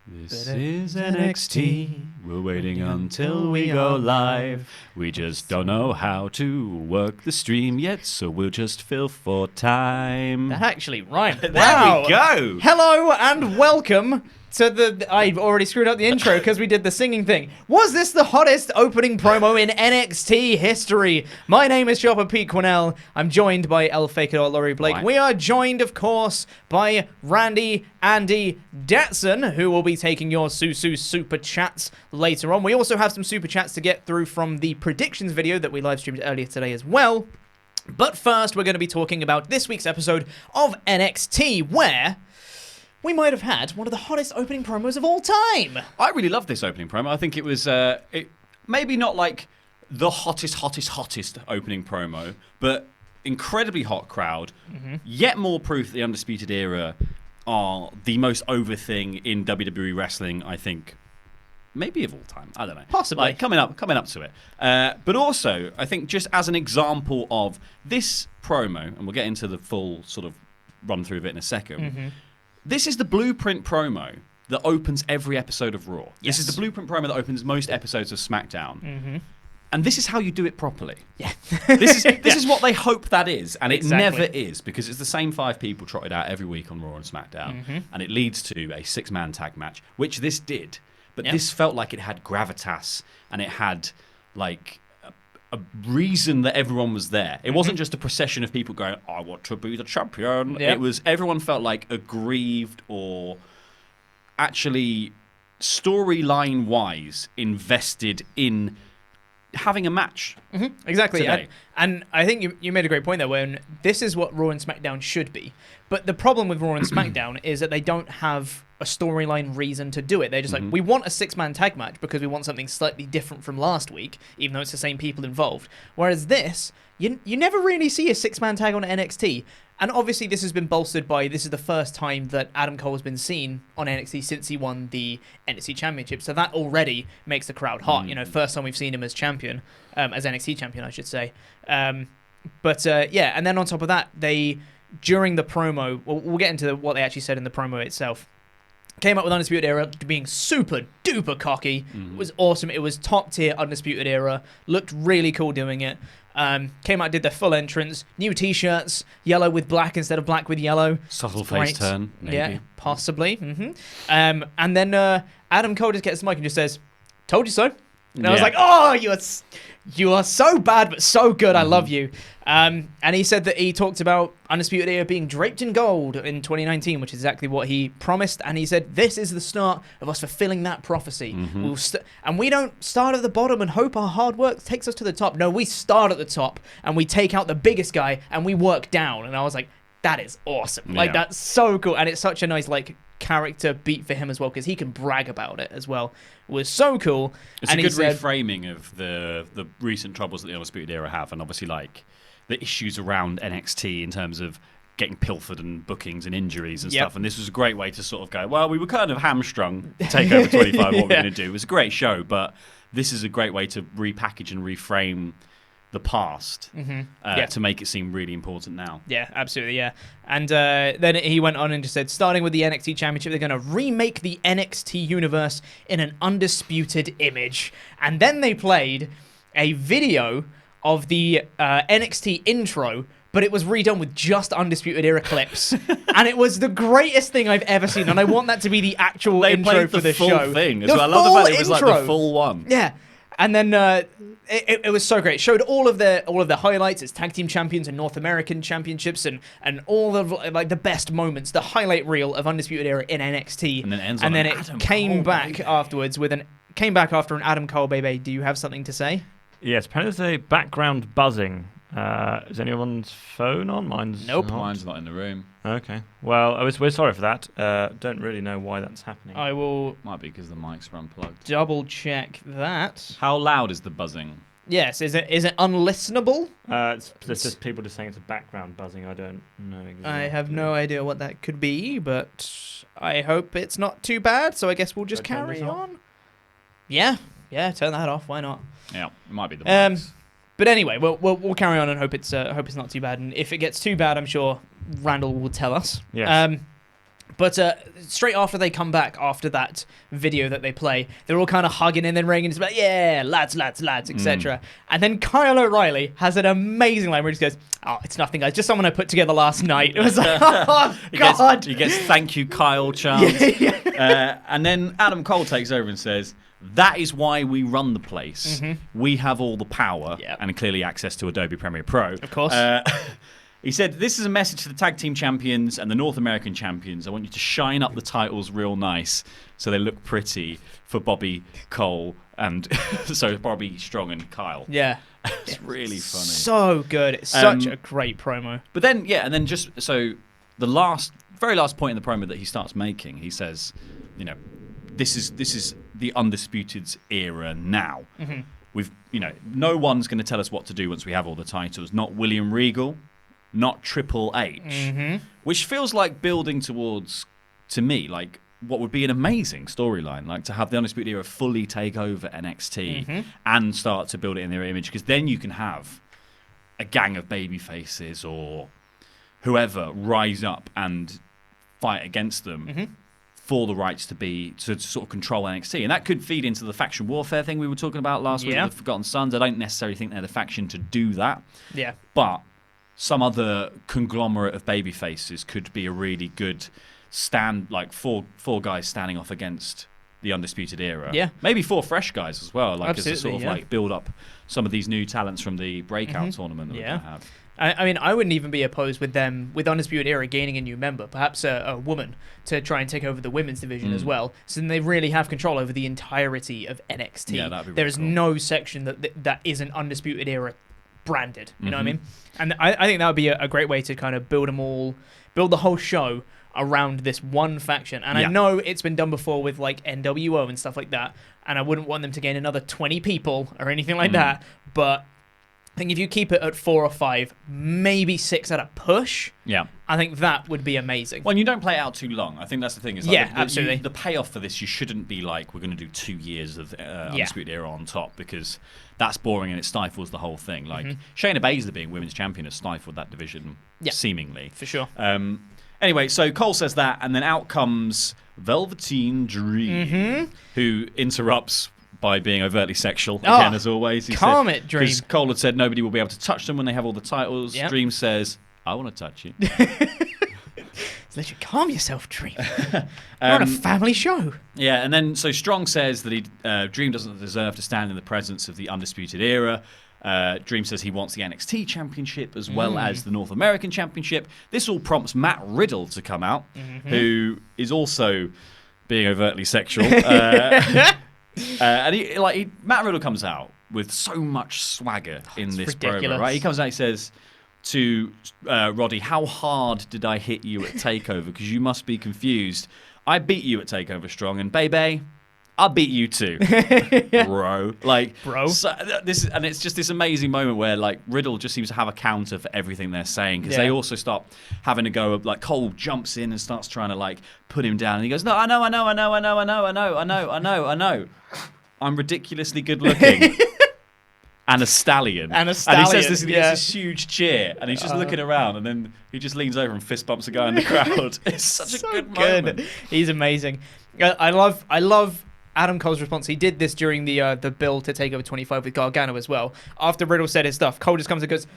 This is NXT. We're waiting until we go live. We just don't know how to work the stream yet, so we'll just fill for time. That actually rhymed. There Wow. we go. Hello and welcome to the... I've already screwed up the intro because we did the singing thing. Was this the hottest opening promo in NXT history? My name is Chopper Pete Quinnell. I'm joined by El Faker Laurie Blake. Right. We are joined, of course, by Randy Andy Datson, who will be taking your Susu Super Chats later on. We also have some Super Chats to get through from the predictions video that we live streamed earlier today as well. But first, we're going to be talking about this week's episode of NXT, where we might have had one of the hottest opening promos of all time. I really loved this opening promo. I think it was maybe not like the hottest opening promo, but incredibly hot crowd. Yet more proof that the Undisputed Era are the most over thing in WWE wrestling, I think. Maybe of all time. I don't know. Possibly. Like, coming up to it. But also, I think just as an example of this promo, and we'll get into the full sort of run through of it in a second, this is the blueprint promo that opens every episode of Raw. Yes. This is the blueprint promo that opens most episodes of SmackDown. And this is how you do it properly. Yeah. This is what they hope that is, and it Exactly. never is, because it's the same 5 people trotted out every week on Raw and SmackDown, and it leads to a 6-man tag match, which this did. But this felt like it had gravitas, and it had like a reason that everyone was there. It wasn't just a procession of people going, "I want to be the champion." Yep. It was everyone felt like aggrieved or actually storyline-wise invested in having a match. Exactly. Today. And I think you made a great point there, when this is what Raw and SmackDown should be. But the problem with Raw and SmackDown is that they don't have a storyline reason to do it. They're just like, we want a 6-man tag match because we want something slightly different from last week, even though it's the same people involved. Whereas this, you never really see a 6-man tag on NXT. And obviously this has been bolstered by, this is the first time that Adam Cole has been seen on NXT since he won the NXT Championship. So that already makes the crowd hot. You know, first time we've seen him as champion, as NXT champion, I should say. Yeah, and then on top of that, they, during the promo, we'll get into what they actually said in the promo itself, came up with Undisputed Era being super duper cocky. It was awesome. It was top tier Undisputed Era. Looked really cool doing it. Came out, did their full entrance, new t-shirts, yellow with black instead of black with yellow. Subtle face turn, maybe. Yeah, possibly. And then Adam Cole just gets the mic and just says, "Told you so." And I was like, "Oh, you are so bad but so good. I love you." And he said that he talked about Undisputed Era being draped in gold in 2019, which is exactly what he promised. And he said, "This is the start of us fulfilling that prophecy." And we don't start at the bottom and hope our hard work takes us to the top. No, we start at the top and we take out the biggest guy and we work down. And I was like, that is awesome. Like, that's so cool. And it's such a nice, like, character beat for him as well, because he can brag about it as well. It was so cool. It's and a good reframing of the recent troubles that the Undisputed Era have, and obviously like the issues around NXT in terms of getting pilfered and bookings and injuries and stuff. And this was a great way to sort of go, well, we were kind of hamstrung to take over 25, what we're going to do. It was a great show, but this is a great way to repackage and reframe the past to make it seem really important now. Yeah, absolutely, yeah. And then he went on and just said, starting with the NXT Championship, they're going to remake the NXT universe in an undisputed image. And then they played a video of the NXT intro, but it was redone with just Undisputed Era clips. And it was the greatest thing I've ever seen. And I want that to be the actual intro for the show. They played the full thing as well. I love the fact it was like the full one. Yeah. And then it was so great. It showed all of the highlights as tag team champions and North American championships and all of like the best moments, the highlight reel of Undisputed Era in NXT. And then it came back afterwards with came back after an Adam Cole baby. Do you have something to say? Yes, apparently there's a background buzzing. Is anyone's phone on? Mine's nope. not. Mine's not in the room. Okay. Well, we're sorry for that. Don't really know why that's happening. I will. Might be because the mics are unplugged. Double check that. How loud is the buzzing? Yes. Is it unlistenable? It's just people just saying it's a background buzzing. I don't know exactly. I have no idea what that could be, but I hope it's not too bad. So I guess we'll just carry on. Yeah. Turn that off. Why not? Yeah. It might be the mics. But anyway, we'll carry on and hope it's not too bad. And if it gets too bad, I'm sure Randall will tell us. Yes. But straight after they come back, after that video that they play, they're all kind of hugging in the ring and it's like, yeah, lads, etc. And then Kyle O'Reilly has an amazing line where he just goes, oh, it's nothing, guys, just someone I put together last night. It was like, oh, God. He gets thank you, Kyle chants. And then Adam Cole takes over and says, that is why we run the place. We have all the power and clearly access to Adobe Premiere Pro. Of course. He said, this is a message to the tag team champions and the North American champions. I want you to shine up the titles real nice so they look pretty for Bobby, Cole, and so Bobby, Strong, and Kyle. Yeah. It's really funny. So good. It's such a great promo. But then, and then just, so the very last point in the promo that he starts making, he says, this is the Undisputed's era now. We've, no one's going to tell us what to do once we have all the titles. Not William Regal. Not Triple H, which feels like building towards, to me, like what would be an amazing storyline, like to have the Undisputed Era fully take over NXT and start to build it in their image, because then you can have a gang of baby faces or whoever rise up and fight against them for the rights to sort of control NXT, and that could feed into the faction warfare thing we were talking about last week with the Forgotten Sons. I don't necessarily think they're the faction to do that, but some other conglomerate of baby faces could be a really good stand, like four guys standing off against the Undisputed Era. Yeah. Maybe 4 fresh guys as well, like Absolutely, as a sort of like build up some of these new talents from the Breakout Tournament that we're going to have. I mean, I wouldn't even be opposed with them, with Undisputed Era gaining a new member, perhaps a woman, to try and take over the women's division as well. So then they really have control over the entirety of NXT. Yeah, that'd be really There is cool. no section that isn't Undisputed Era branded. You know what I mean? And I think that would be a great way to kind of build the whole show around this one faction. And I know it's been done before with like NWO and stuff like that, and I wouldn't want them to gain another 20 people or anything like that, but I think if you keep it at 4 or 5, maybe 6 at a push, I think that would be amazing. Well, you don't play it out too long. I think that's the thing. Is like absolutely. The payoff for this, you shouldn't be like, we're going to do 2 years of Undisputed Era on top, because that's boring and it stifles the whole thing. Like Shayna Baszler being women's champion has stifled that division, seemingly. For sure. Anyway, so Cole says that, and then out comes Velveteen Dream, who interrupts by being overtly sexual, again, as always. Calm it, Dream. Because Cole had said nobody will be able to touch them when they have all the titles. Yep. Dream says, I want to touch you. Let you calm yourself, Dream. We're on a family show. Yeah, and then so Strong says that Dream doesn't deserve to stand in the presence of the Undisputed Era. Dream says he wants the NXT Championship as well as the North American Championship. This all prompts Matt Riddle to come out, who is also being overtly sexual. And Matt Riddle comes out with so much swagger in this promo, right? He comes out and says to Roddy, how hard did I hit you at TakeOver? Because you must be confused. I beat you at TakeOver, Strong, and baby, I'll beat you too, bro. So it's just this amazing moment where like Riddle just seems to have a counter for everything they're saying, because they also stop having to go. Like Cole jumps in and starts trying to like put him down, and he goes, "No, I know. I'm ridiculously good looking." And a stallion. And he says this, he gets this huge cheer, and he's just looking around, and then he just leans over and fist bumps a guy in the crowd. It's such a good moment. He's amazing. I love Adam Cole's response. He did this during the build to TakeOver 25 with Gargano as well. After Riddle said his stuff, Cole just comes and goes,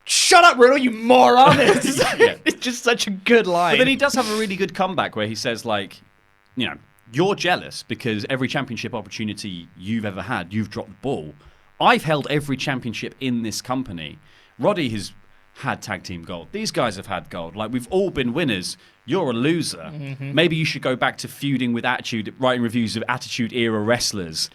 "Shut up, Riddle, you moron!" It's just such a good line. But then he does have a really good comeback where he says, like, you're jealous because every championship opportunity you've ever had, you've dropped the ball. I've held every championship in this company. Roddy has had tag team gold. These guys have had gold. Like, we've all been winners. You're a loser. Maybe you should go back to feuding with Attitude, writing reviews of Attitude Era wrestlers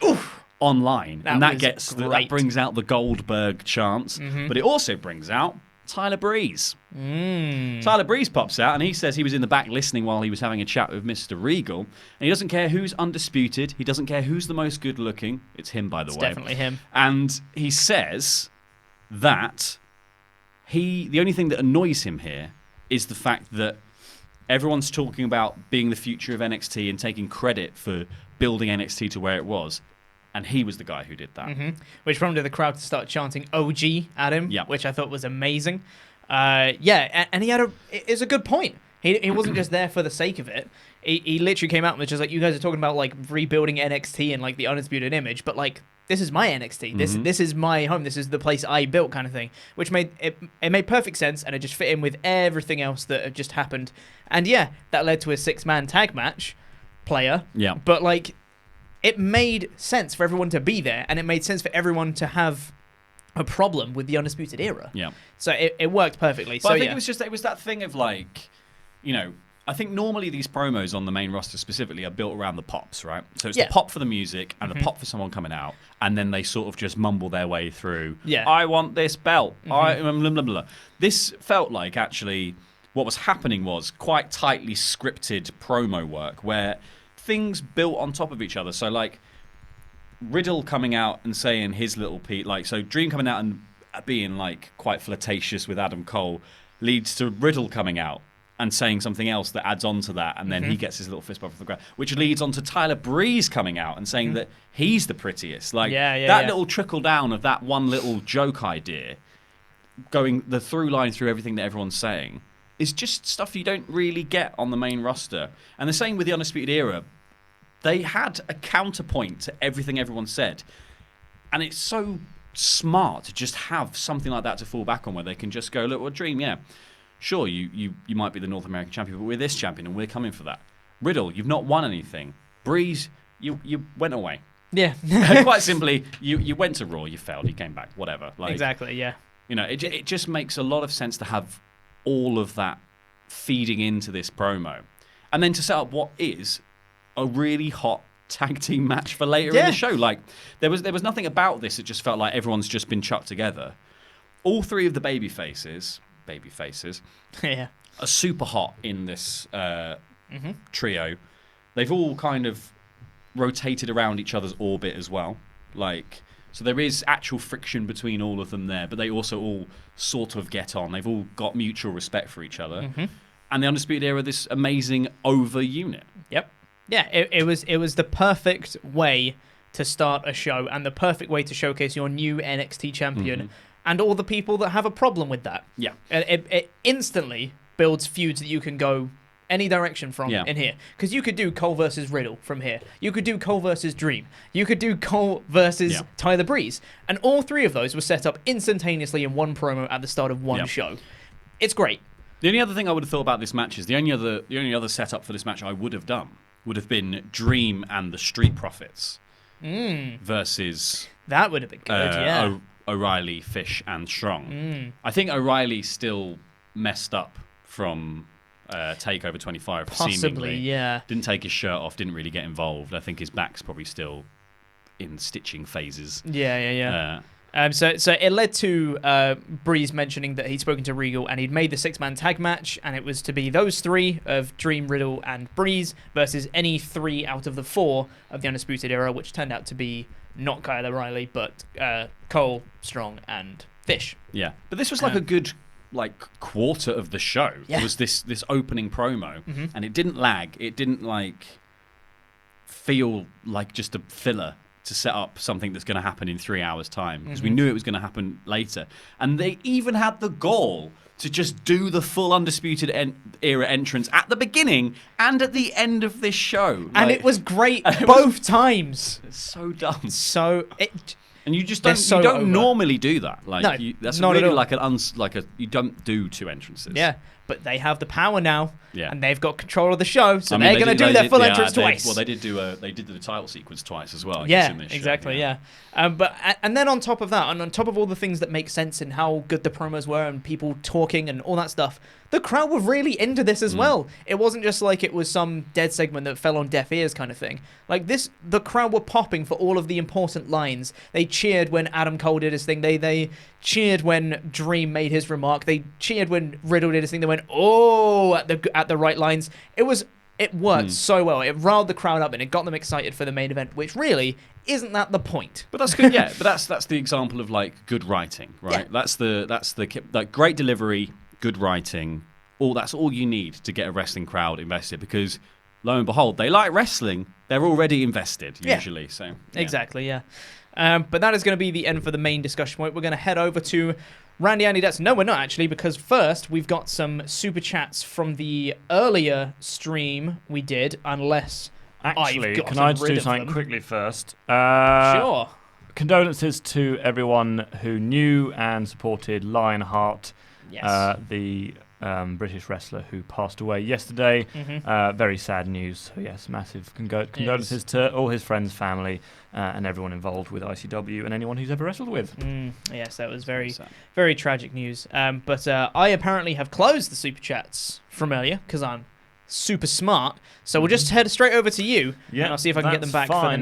online. That brings out the Goldberg chants. But it also brings out Tyler Breeze. Tyler Breeze pops out, and he says he was in the back listening while he was having a chat with Mr. Regal, and he doesn't care who's undisputed. He doesn't care who's the most good looking. It's him, by the way. It's definitely him. And he says that the only thing that annoys him here is the fact that everyone's talking about being the future of NXT and taking credit for building NXT to where it was. And he was the guy who did that. Which prompted the crowd to start chanting OG at him, which I thought was amazing. And he it's a good point. He wasn't just there for the sake of it. He literally came out and was just like, you guys are talking about like rebuilding NXT and like the Undisputed image, but like this is my NXT. This is my home. This is the place I built, kind of thing. Which made it made perfect sense, and it just fit in with everything else that had just happened. And yeah, that led to a 6-man tag match player. Yeah. But like, it made sense for everyone to be there, and it made sense for everyone to have a problem with the Undisputed Era. Yeah. So it worked perfectly. But so I think it was that thing of like, you know, I think normally these promos on the main roster specifically are built around the pops, right? So it's the pop for the music and the pop for someone coming out, and then they sort of just mumble their way through. Yeah. I want this belt. I blah, blah, blah. This felt like actually what was happening was quite tightly scripted promo work where things built on top of each other. So like Riddle coming out and saying his little piece, like, so Dream coming out and being like quite flirtatious with Adam Cole leads to Riddle coming out and saying something else that adds on to that, and then he gets his little fist bump from the ground, which leads on to Tyler Breeze coming out and saying that he's the prettiest. Like, that little trickle down of that one little joke idea, going the through line through everything that everyone's saying, is just stuff you don't really get on the main roster. And the same with the Undisputed Era. They had a counterpoint to everything everyone said. And it's so smart to just have something like that to fall back on, where they can just go, look, well, Dream, yeah, sure, you might be the North American champion, but we're this champion and we're coming for that. Riddle, you've not won anything. Breeze, you went away. Yeah. Quite simply, you went to Raw, you failed, you came back, whatever. Like, exactly, yeah. You know, it just makes a lot of sense to have all of that feeding into this promo. And then to set up what is a really hot tag team match for later in the show. Like, there was nothing about this that just felt like everyone's just been chucked together. All three of the baby faces yeah, are super hot in this trio. They've all kind of rotated around each other's orbit as well. Like, so there is actual friction between all of them there, but they also all sort of get on. They've all got mutual respect for each other. And the Undisputed Era, this amazing over unit. Yep. Yeah, it was the perfect way to start a show and the perfect way to showcase your new NXT champion and all the people that have a problem with that. Yeah. It instantly builds feuds that you can go any direction from in here. Because you could do Cole versus Riddle from here. You could do Cole versus Dream. You could do Cole versus Tyler Breeze. And all three of those were set up instantaneously in one promo at the start of one show. It's great. The only other thing I would have thought about this match is the only other setup for this match I would have done would have been Dream and the Street Profits versus that would have been good. O'Reilly, Fish, and Strong. I think O'Reilly still messed up from TakeOver 25. Possibly, seemingly. yeah. Didn't take his shirt off. Didn't really get involved. I think his back's probably still in stitching phases. Yeah. So it led to Breeze mentioning that he'd spoken to Regal and he'd made the 6-man tag match, and it was to be those three of Dream, Riddle, and Breeze versus any 3 out of the 4 of the Undisputed Era, which turned out to be not Kyle O'Reilly, but Cole, Strong, and Fish. Yeah, but this was like a good quarter of the show. It was this opening promo, and it didn't lag. It didn't feel like just a filler to set up something that's going to happen in 3 hours' time, because we knew it was going to happen later. And they even had the gall to just do the full Undisputed Era entrance at the beginning and at the end of this show. And it was great both times. It's so dumb. And you just don't normally do that. That's not really at all. you don't do 2 entrances. Yeah, but they have the power now. Yeah. And they've got control of the show, so they're going to do their full entrance twice. They did the title sequence twice as well. Yeah, in this exactly. Show, yeah. And then on top of that, and on top of all the things that make sense and how good the promos were and people talking and all that stuff, the crowd were really into this as well. It wasn't just like it was some dead segment that fell on deaf ears kind of thing. Like this, the crowd were popping for all of the important lines. They cheered when Adam Cole did his thing. They cheered when Dream made his remark. They cheered when Riddle did his thing. They went, oh, at the right lines. It worked so well. It riled the crowd up and it got them excited for the main event, which really isn't that the point. But that's good. Yeah, but that's the example of good writing, right? Yeah. That's the great delivery, good writing. That's all you need to get a wrestling crowd invested, because lo and behold, they like wrestling. They're already invested usually. So exactly, yeah. But that is going to be the end for the main discussion point. We're going to head over to Randy Andy Dutson. No, we're not actually, because first we've got some super chats from the earlier stream we did, unless Actually, I've can I just rid do of something them. quickly first? Sure. Condolences to everyone who knew and supported Lionheart, Yes. the British wrestler who passed away yesterday. Very sad news. So yes, massive condolences to all his friends, family, and everyone involved with ICW and anyone who's ever wrestled with. Yes, that was very, very tragic news. But I apparently have closed the super chats from earlier because I'm super smart. So we'll just head straight over to you, and I'll see if I can get them back for the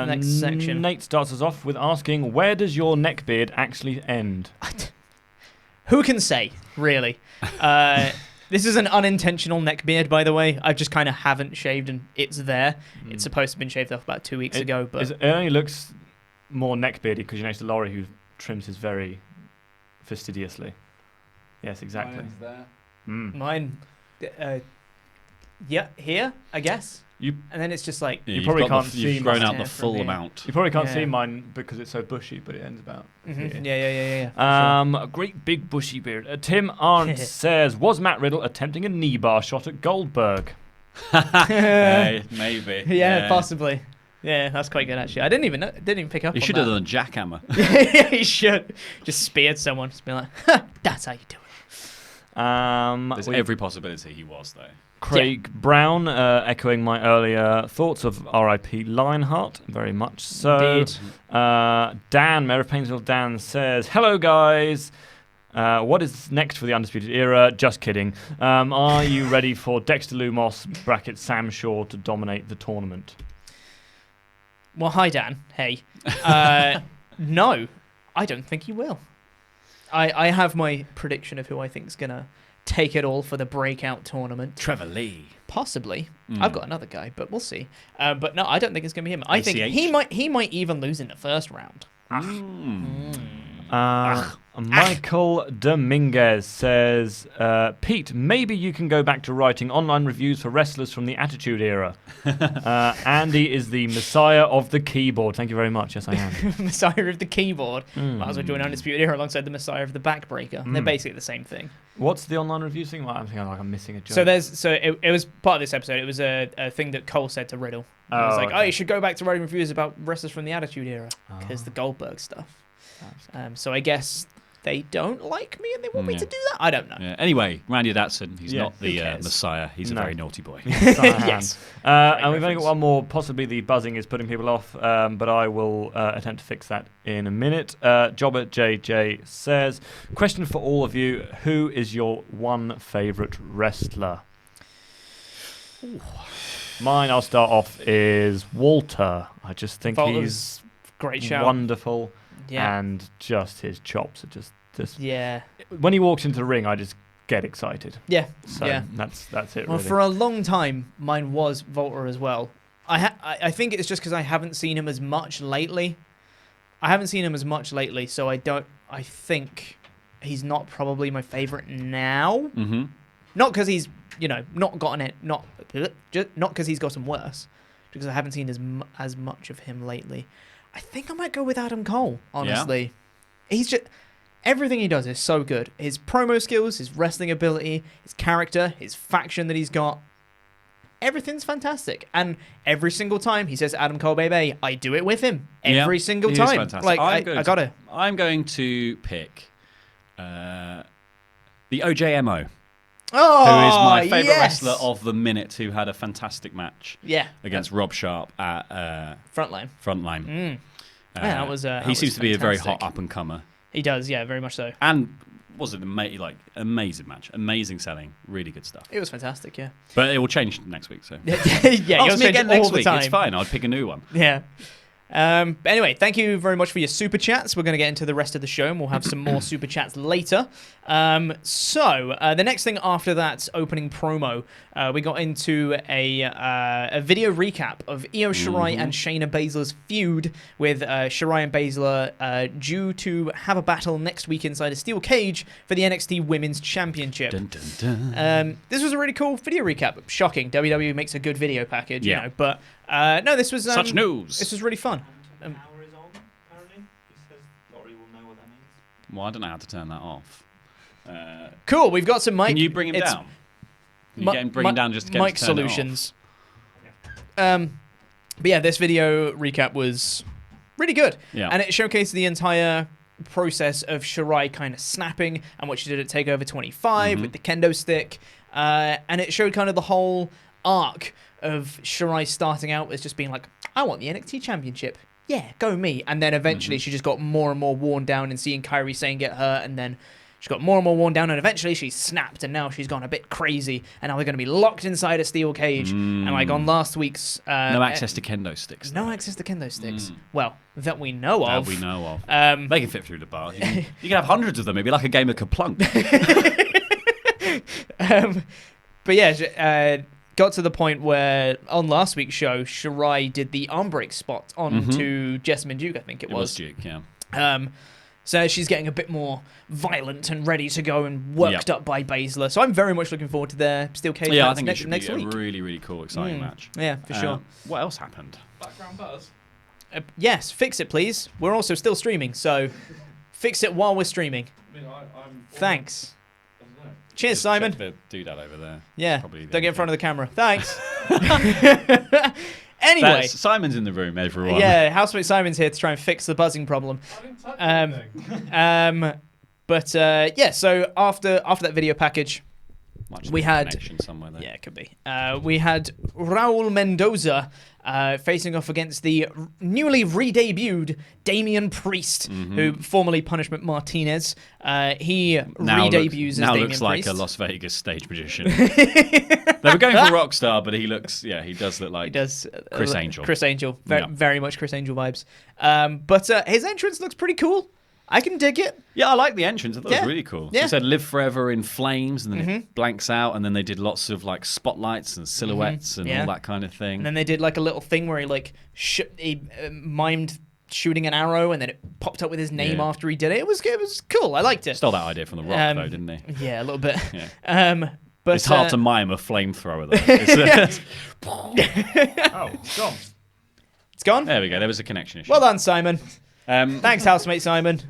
next section. Nate starts us off with asking, where does your neckbeard actually end? Who can say, really? This is an unintentional neckbeard, by the way. I just kind of haven't shaved, and it's there. It's supposed to have been shaved off about 2 weeks ago. But it only looks more neckbeardy because you know it's Laurie who trims his very fastidiously. Yes, exactly. Mine, here, I guess. And then it's just like... you probably can't see You've grown out the full amount. You probably can't see mine because it's so bushy, but it ends about here. Yeah. A great big bushy beard. Tim Arndt says, was Matt Riddle attempting a knee bar shot at Goldberg? Maybe. Yeah, possibly. Yeah, that's quite good actually. I didn't even pick up. You should have done a jackhammer. Yeah, you should. Just speared someone. Just be like, that's how you do it. There's every possibility he was though. Craig Brown, echoing my earlier thoughts of R.I.P. Lionheart, very much so. Indeed. Dan, Mayor of Painesville Dan says, hello guys. What is next for the Undisputed Era? Just kidding. Are you ready for Dexter Lumos, Sam Shaw, to dominate the tournament? Well, hi Dan. Hey. No, I don't think he will. I have my prediction of who I think is going to take it all for the Breakout Tournament. Trevor Lee. Possibly. I've got another guy, but we'll see. But no, I don't think it's going to be him. I think he might even lose in the first round. Michael Dominguez says, Pete, maybe you can go back to writing online reviews for wrestlers from the Attitude Era. Andy is the messiah of the keyboard. Thank you very much. Yes, I am. Messiah of the keyboard. Might as well join Undisputed Era alongside the messiah of the backbreaker. They're basically the same thing. What's the online review thing? I'm thinking like I'm missing a joke. So it was part of this episode. It was a thing that Cole said to Riddle. It was like, you should go back to writing reviews about wrestlers from the Attitude Era because the Goldberg stuff. So I guess they don't like me and they want me to do that. I don't know. Yeah. Anyway, Randy Datson, he's not the Messiah. He's a very naughty boy. Yes. And we've only got one more. Possibly the buzzing is putting people off, but I will attempt to fix that in a minute. Jobber JJ says, question for all of you. Who is your one favourite wrestler? Mine, I'll start off, is Walter. I just think he's great shout. Wonderful. Yeah. And just his chops are just yeah. When he walks into the ring, I just get excited. Yeah. So that's it. Well, really. for a long time, mine was Volta as well. I think it's just because I haven't seen him as much lately. So I think he's not probably my favorite now. Mm-hmm. Not because he's not gotten it. Not because he's gotten worse. Because I haven't seen as much of him lately. I think I might go with Adam Cole, honestly. Yeah. He's just... Everything he does is so good. His promo skills, his wrestling ability, his character, his faction that he's got. Everything's fantastic. And every single time he says Adam Cole, baby, I do it with him. Every single time. Fantastic. Like, I got to... I'm going to pick the OJMO. Oh, who is my favourite wrestler of the minute, who had a fantastic match against Rob Sharp at Frontline. That was he seems to be a very hot up-and-comer. He does, yeah, very much so. And was it amazing match, amazing selling, really good stuff. It was fantastic, yeah. But it will change next week, so. Yeah, ask me again next week. It's fine, I'll pick a new one. Yeah. Anyway, thank you very much for your super chats. We're going to get into the rest of the show and we'll have some more super chats later. So the next thing after that opening promo, we got into a video recap of Io Shirai and Shayna Baszler's feud with Shirai and Baszler due to have a battle next week inside a steel cage for the NXT Women's Championship. Dun, dun, dun. This was a really cool video recap. Shocking. WWE makes a good video package, you know, but no, this was such news. This was really fun. An hour is on, apparently. He says Laurie will know what that means. Well, I don't know how to turn that off. Cool. We've got some mic. Can you bring him down? Can you bring him down just to get him mic to turn solutions. But yeah, this video recap was really good. Yeah. And it showcased the entire process of Shirai kind of snapping and what she did at TakeOver 25 with the kendo stick. And it showed kind of the whole arc of Shirai starting out as just being like, I want the NXT Championship. Yeah, go me. And then eventually she just got more and more worn down, and seeing Kairi Sane get hurt, and then she got more and more worn down, and eventually she snapped, and now she's gone a bit crazy, and now they're going to be locked inside a steel cage. And like on last week's... no access to kendo sticks. No access to kendo sticks. Well, that we know of. That we know of. They can fit through the bar. You can have hundreds of them. It'd be like a game of Kaplunk. But yeah, got to the point where on last week's show, Shirai did the arm break spot onto Jessamine Duke, I think it was. It was Duke, yeah. So she's getting a bit more violent and ready to go and worked up by Baszler. So I'm very much looking forward to their steel cage I match think it should next be week. a really, really cool, exciting match. Yeah, for sure. What else happened? Background buzz. Yes, fix it, please. We're also still streaming, so fix it while we're streaming. I mean, I'm Thanks. I don't know. Cheers, Just Simon. check the dude over there. Yeah, Probably don't get in the- front of the camera. Thanks. Anyway. Simon's in the room, everyone. Yeah, Housemate Simon's here to try and fix the buzzing problem. I didn't touch anything. But yeah, so after that video package, Might just we be a had- connection somewhere there. yeah, it could be. We had Raul Mendoza facing off against the newly re-debuted Damien Priest, who formerly Punishment Martinez. He re-debuts as now Damien looks like Priest. a Las Vegas stage magician. They were going for Rockstar, but he does look like He does Chris Angel. Chris Angel, Yeah. very much Chris Angel vibes. But his entrance looks pretty cool. I can dig it. Yeah, I like the entrance. I thought it Yeah. was really cool. Yeah. It said "Live Forever in Flames," and then it blanks out, and then they did lots of like spotlights and silhouettes and Yeah. all that kind of thing. And then they did like a little thing where he mimed shooting an arrow, and then it popped up with his name Yeah. after he did it. It was cool. I liked it. Stole that idea from The Rock, though, didn't he? Yeah, a little bit. Yeah. But It's hard to mime a flamethrower, though. Oh, it's gone. It's gone. There we go. There was a connection issue. Well done, Simon. Thanks. Thanks, housemate Simon.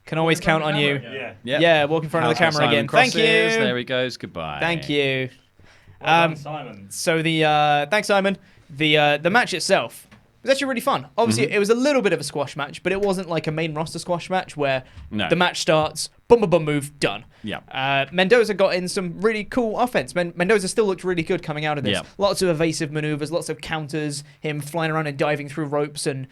Can always count on you. Yeah. Yeah, walk in front of the camera again. Thank you. There he goes. Goodbye. Thank you. Well done, Simon. So the thanks, Simon. The match itself was actually really fun. Obviously, it was a little bit of a squash match, but it wasn't like a main roster squash match where No. the match starts, boom, boom, boom, move, done. Yeah. Mendoza got in some really cool offense. Mendoza still looked really good coming out of this. Yeah. Lots of evasive maneuvers, lots of counters, him flying around and diving through ropes and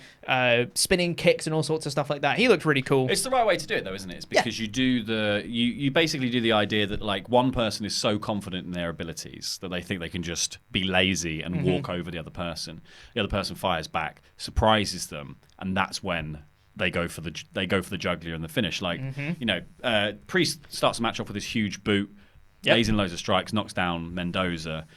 spinning kicks and all sorts of stuff like that. He looked really cool. It's the right way to do it, though, isn't it? It's because you do you basically do the idea that like one person is so confident in their abilities that they think they can just be lazy and walk over the other person. The other person fires back, surprises them, and that's when they go for the juggler in the finish. Like Priest starts the match off with this huge boot, lays in loads of strikes, knocks down Mendoza.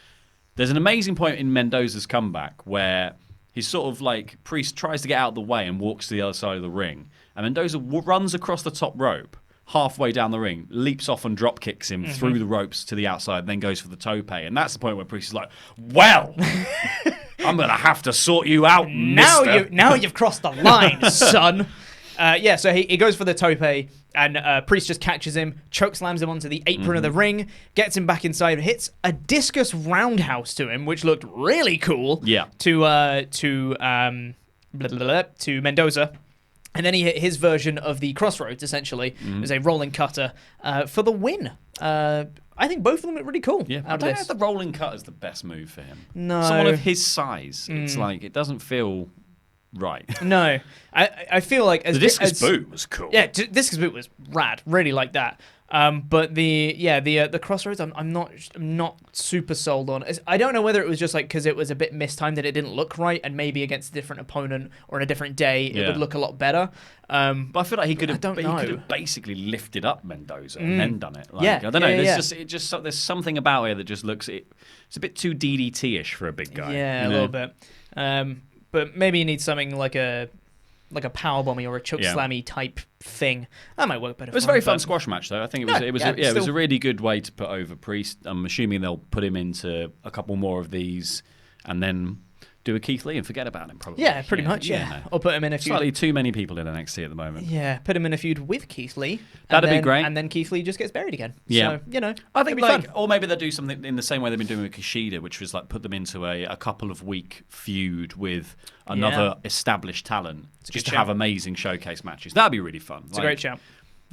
There's an amazing point in Mendoza's comeback where he's sort of like Priest tries to get out of the way and walks to the other side of the ring, and Mendoza runs across the top rope halfway down the ring, leaps off and drop kicks him through the ropes to the outside, then goes for the tope. And that's the point where Priest is like, well, I'm going to have to sort you out, mister. Now you've crossed the line, son. So he goes for the tope, and Priest just catches him, choke slams him onto the apron of the ring, gets him back inside, hits a discus roundhouse to him, which looked really cool. Yeah. To Mendoza. And then he hit his version of the crossroads, essentially. It was a rolling cutter for the win. I think both of them look really cool Yeah, I out don't of know this. if the rolling cut is the best move for him. No. Someone of his size, it's like, it doesn't feel right. No. I feel like... The discus boot was cool. Yeah, discus boot was rad. Really like that. But the crossroads, I'm not super sold on. I don't know whether it was just like because it was a bit mistimed that it didn't look right, and maybe against a different opponent or on a different day it would look a lot better. But I feel like he could have basically lifted up Mendoza and then done it. Like, Yeah, I don't know. yeah, There's something about it that just looks it's a bit too DDT-ish for a big guy. Yeah, a little bit. But maybe you need something like a power bomby or a choke slammy type thing. That might work better. It was a very fun squash match, though. I think it was a really good way to put over Priest. I'm assuming they'll put him into a couple more of these, and then do a Keith Lee and forget about him, probably. Yeah, pretty much, yeah. no. Or put him in a feud. Slightly too many people in NXT at the moment. Yeah, put him in a feud with Keith Lee. That'd be great. And then Keith Lee just gets buried again. Yeah. So, you know, I think, it'd be fun. or maybe they'll do something in the same way they've been doing with Kushida, which was like put them into a couple of week feud with another established talent, just to have amazing showcase matches. That'd be really fun. It's a great shout.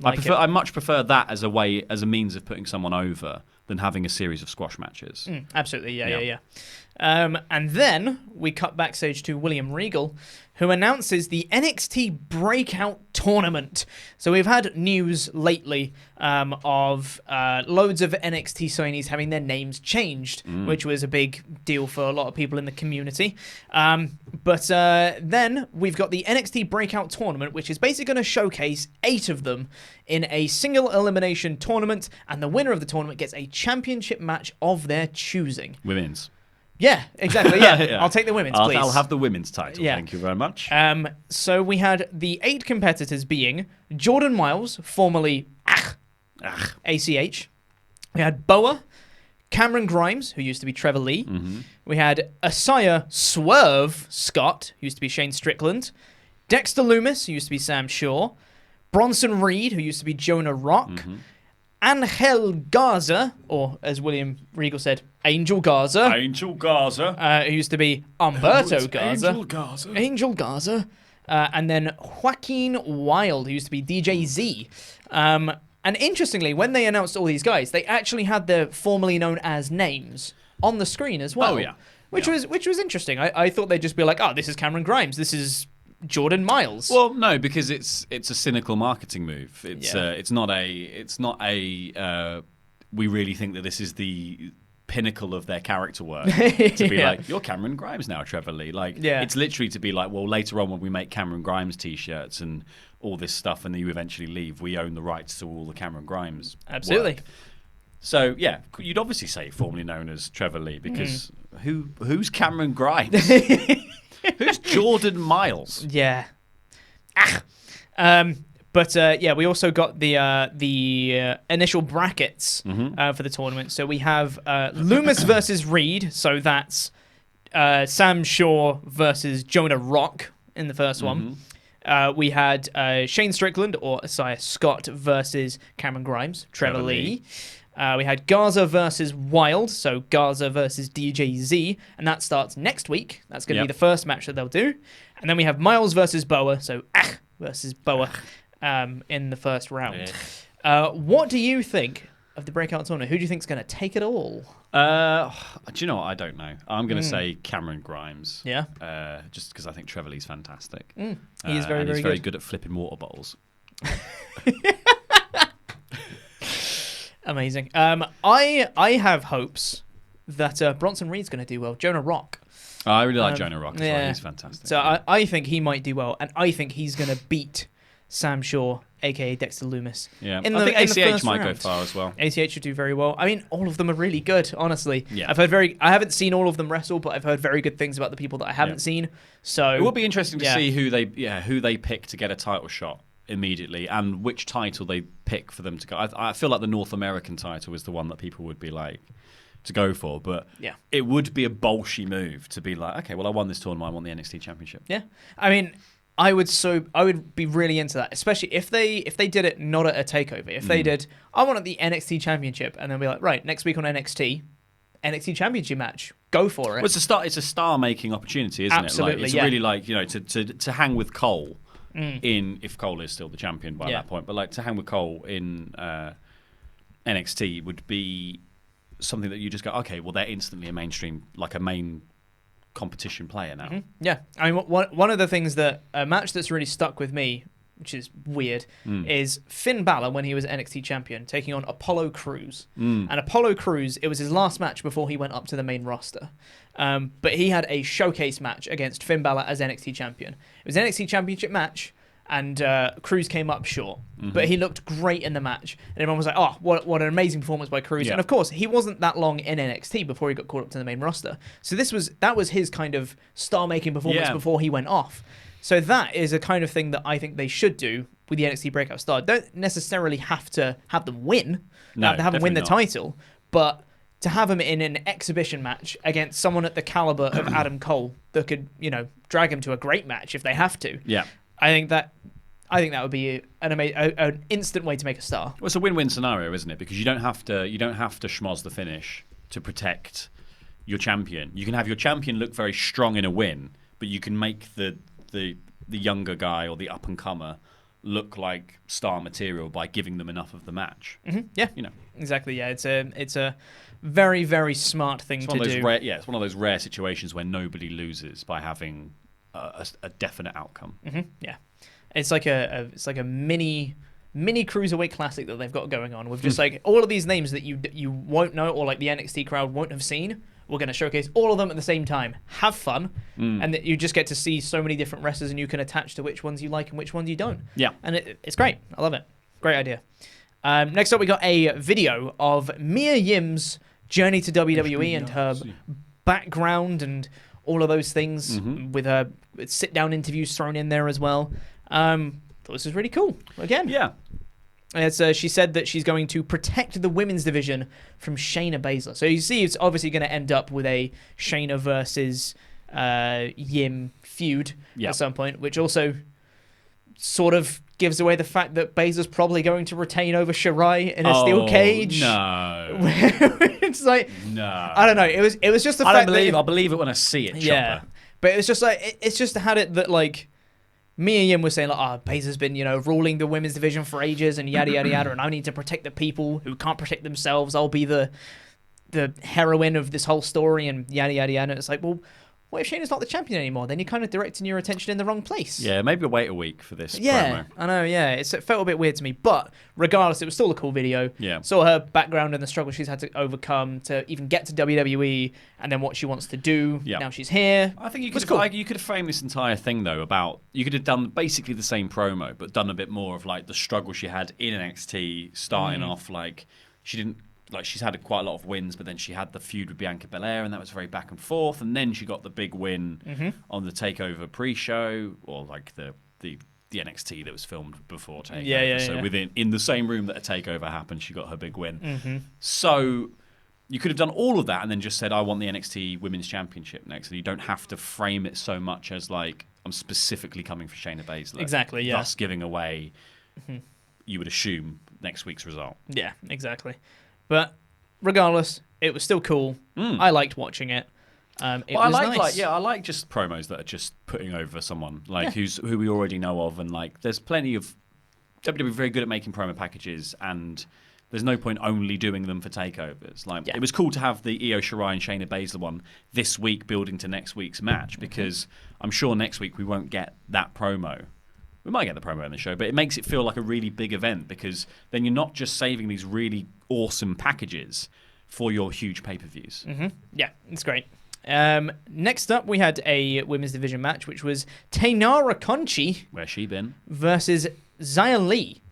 I much prefer that as a means of putting someone over than having a series of squash matches. Absolutely, yeah. And then we cut backstage to William Regal, who announces the NXT Breakout Tournament. So we've had news lately of loads of NXT signees having their names changed, which was a big deal for a lot of people in the community. But then we've got the NXT Breakout Tournament, which is basically going to showcase 8 of them in a single elimination tournament, and the winner of the tournament gets a championship match of their choosing. Women's. Yeah, exactly. Yeah. I'll take the women's, please. I'll have the women's title. Yeah. Thank you very much. So we had the 8 competitors being Jordan Miles, formerly ACH. We had Boa, Cameron Grimes, who used to be Trevor Lee. We had Asaya Swerve Scott, who used to be Shane Strickland. Dexter Loomis, who used to be Sam Shaw. Bronson Reed, who used to be Jonah Rock. Angel Garza, or as William Regal said, Angel Garza. Angel Garza. Who used to be Humberto Garza. Angel Garza. Angel Garza. And then Joaquin Wilde, who used to be DJ Z. And interestingly, when they announced all these guys, they actually had their formerly known as names on the screen as well. Oh, yeah. Which was interesting. I thought they'd just be like, oh, this is Cameron Grimes. This is Jordan Miles. Well, no, because it's a cynical marketing move. It's not a we really think that this is the pinnacle of their character work to be like, you're Cameron Grimes now, Trevor Lee. It's literally to be like, well, later on when we make Cameron Grimes t-shirts and all this stuff, and then you eventually leave, we own the rights to all the Cameron Grimes Absolutely. work. So yeah, you'd obviously say formerly known as Trevor Lee, because who's Cameron Grimes? Who's Jordan Miles? Yeah. But we also got the initial brackets for the tournament. So we have Loomis versus Reed. So that's Sam Shaw versus Jonah Rock in the first one. We had Shane Strickland or Asaya Scott versus Cameron Grimes, Trevor Lee. We had Garza versus Wild, so Garza versus DJ Z, and that starts next week. That's going to be the first match that they'll do. And then we have Miles versus Boa, so versus Boa in the first round. What do you think of the Breakout Tournament? Who do you think is going to take it all? Do you know what? I don't know. I'm going to say Cameron Grimes. Yeah. Just because I think Trevor Lee's fantastic. He is very, and he's very very good at flipping water bottles. Amazing. I have hopes that Bronson Reed's going to do well. Jonah Rock. Oh, I really like Jonah Rock as well. He's fantastic. So I think he might do well, and I think he's going to beat Sam Shaw, a.k.a. Dexter Loomis. Yeah, I think ACH might go far as well. ACH should do very well. I mean, all of them are really good, honestly. Yeah. I haven't seen all of them wrestle, but I've heard very good things about the people that I haven't seen. So it will be interesting to see who they pick to get a title shot immediately, and which title they pick for them to go. I feel like the North American title is the one that people would be like to go for, but it would be a bolshy move to be like, okay, well, I won this tournament, I want the NXT Championship. Yeah, I mean, I would be really into that, especially if they did it not at a takeover. If they did, I wanted the NXT Championship, and then be like, right, next week on NXT Championship match, go for it. Well, it's a star-making opportunity, isn't Absolutely, it? It's really like, to hang with Cole if Cole is still the champion by that point, but like to hang with Cole in NXT would be something that you just go, okay, well, they're instantly a mainstream, like a main competition player now. Yeah, I mean, one of the things that a match that's really stuck with me, which is weird, is Finn Balor when he was NXT champion taking on Apollo Crews. And Apollo Crews, it was his last match before he went up to the main roster. But he had a showcase match against Finn Balor as NXT champion. It was an NXT championship match, and Crews came up short. But he looked great in the match. And everyone was like, oh, what an amazing performance by Crews. Yeah. And of course, he wasn't that long in NXT before he got called up to the main roster. So that was his kind of star-making performance before he went off. So that is a kind of thing that I think they should do with the NXT Breakout Star. Don't necessarily have to have them win. No, have them win the title. But to have him in an exhibition match against someone at the caliber of Adam Cole that could, drag him to a great match if they have to. Yeah. I think that would be an instant way to make a star. Well, it's a win-win scenario, isn't it? Because you don't have to schmoz the finish to protect your champion. You can have your champion look very strong in a win, but you can make the younger guy or the up-and-comer look like star material by giving them enough of the match. Mm-hmm. Yeah, exactly. Yeah, it's a very, very smart thing to do. It's one of those rare situations where nobody loses by having a definite outcome. Mm-hmm. Yeah, it's like a mini cruiserweight classic that they've got going on with just like all of these names that you won't know, or like the NXT crowd won't have seen. We're going to showcase all of them at the same time. Have fun, and that you just get to see so many different wrestlers, and you can attach to which ones you like and which ones you don't. Yeah, and it's great. I love it. Great idea. Next up, we got a video of Mia Yim's journey to WWE and her background and all of those things, with her sit-down interviews thrown in there as well. Thought this was really cool. Again, yeah. She said that she's going to protect the women's division from Shayna Baszler. So you see, it's obviously going to end up with a Shayna versus Yim feud at some point, which also sort of gives away the fact that Baszler's probably going to retain over Shirai in a steel cage. No, it's like no. I don't know. It was just the fact that I'll believe it when I see it. Yeah, Chopper. but it's just like it's just had it that like. Mia Yim was saying, like, Baszler's been, ruling the women's division for ages and yada, yada, yada, and I need to protect the people who can't protect themselves. I'll be the heroine of this whole story and yada, yada, yada. It's like, well, what if Shayna's not the champion anymore? Then you're kind of directing your attention in the wrong place. Yeah, maybe wait a week for this Yeah, promo. I know, yeah. It felt a bit weird to me. But regardless, it was still a cool video. Yeah. Saw her background and the struggle she's had to overcome to even get to WWE and then what she wants to do. Yeah. Now she's here. I think you could have framed this entire thing, though, you could have done basically the same promo, but done a bit more of, like, the struggle she had in NXT, starting off, like, she's had quite a lot of wins, but then she had the feud with Bianca Belair, and that was very back and forth. And then she got the big win on the Takeover pre-show, or like the NXT that was filmed before Takeover. So in the same room that a Takeover happened, she got her big win. So you could have done all of that and then just said, "I want the NXT Women's Championship next," and you don't have to frame it so much as like, "I'm specifically coming for Shayna Baszler." Exactly. Yeah. Thus giving away, you would assume, next week's result. Yeah. Exactly. But regardless, it was still cool. I liked watching it. I like just promos that are just putting over someone who we already know of, and like there's plenty of WWE very good at making promo packages, and there's no point only doing them for takeovers. Like it was cool to have the Io Shirai and Shayna Baszler one this week, building to next week's match, because I'm sure next week we won't get that promo. We might get the promo in the show, but it makes it feel like a really big event, because then you're not just saving these really awesome packages for your huge pay-per-views. Yeah, it's great. Next up, we had a women's division match, which was Taynara Conti. Where's she been? Versus Xia Li.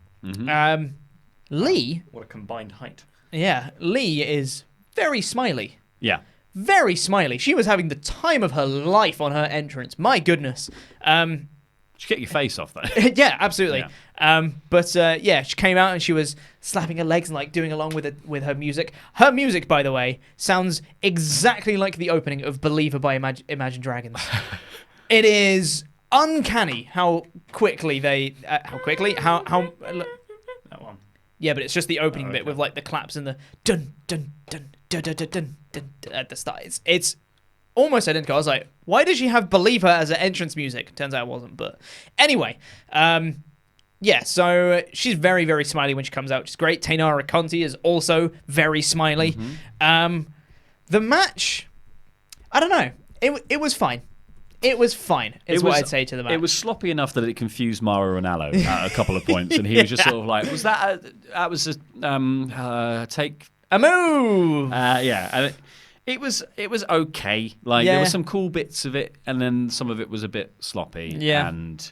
Li... What a combined height. Yeah, Li is very smiley. Yeah. Very smiley. She was having the time of her life on her entrance. My goodness. Just get your face off, though. Yeah, absolutely. Yeah. She came out and she was slapping her legs and like doing along with her music. Her music, by the way, sounds exactly like the opening of Believer by Imagine Dragons. It is uncanny how quickly that one. Yeah, but it's just the opening bit with like the claps and the dun dun dun dun dun dun dun, dun, dun at the start. It's almost identical. I was like, why did she have Believer as an entrance music? Turns out it wasn't. But anyway, so she's very, very smiley when she comes out, which is great. Taynara Conti is also very smiley. The match, I don't know. It was fine. It was fine, what I'd say to the match. It was sloppy enough that it confused Mauro Ranallo at a couple of points, and he was just sort of like, was that take a move? And it was okay. Like there were some cool bits of it, and then some of it was a bit sloppy. Yeah, and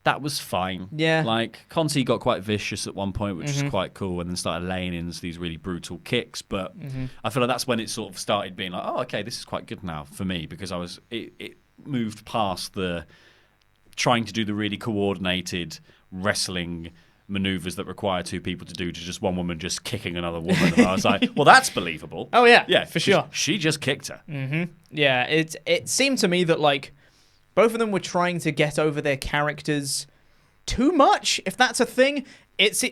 that was fine. Yeah, like Conti got quite vicious at one point, which was quite cool, and then started laying in these really brutal kicks. But I feel like that's when it sort of started being like, oh, okay, this is quite good now for me, because it moved past the trying to do the really coordinated wrestling maneuvers that require two people to do to just one woman just kicking another woman. And I was like, well, that's believable. Oh yeah, Yeah, for sure. She just kicked her. Yeah, it seemed to me that like both of them were trying to get over their characters too much, if that's a thing. It's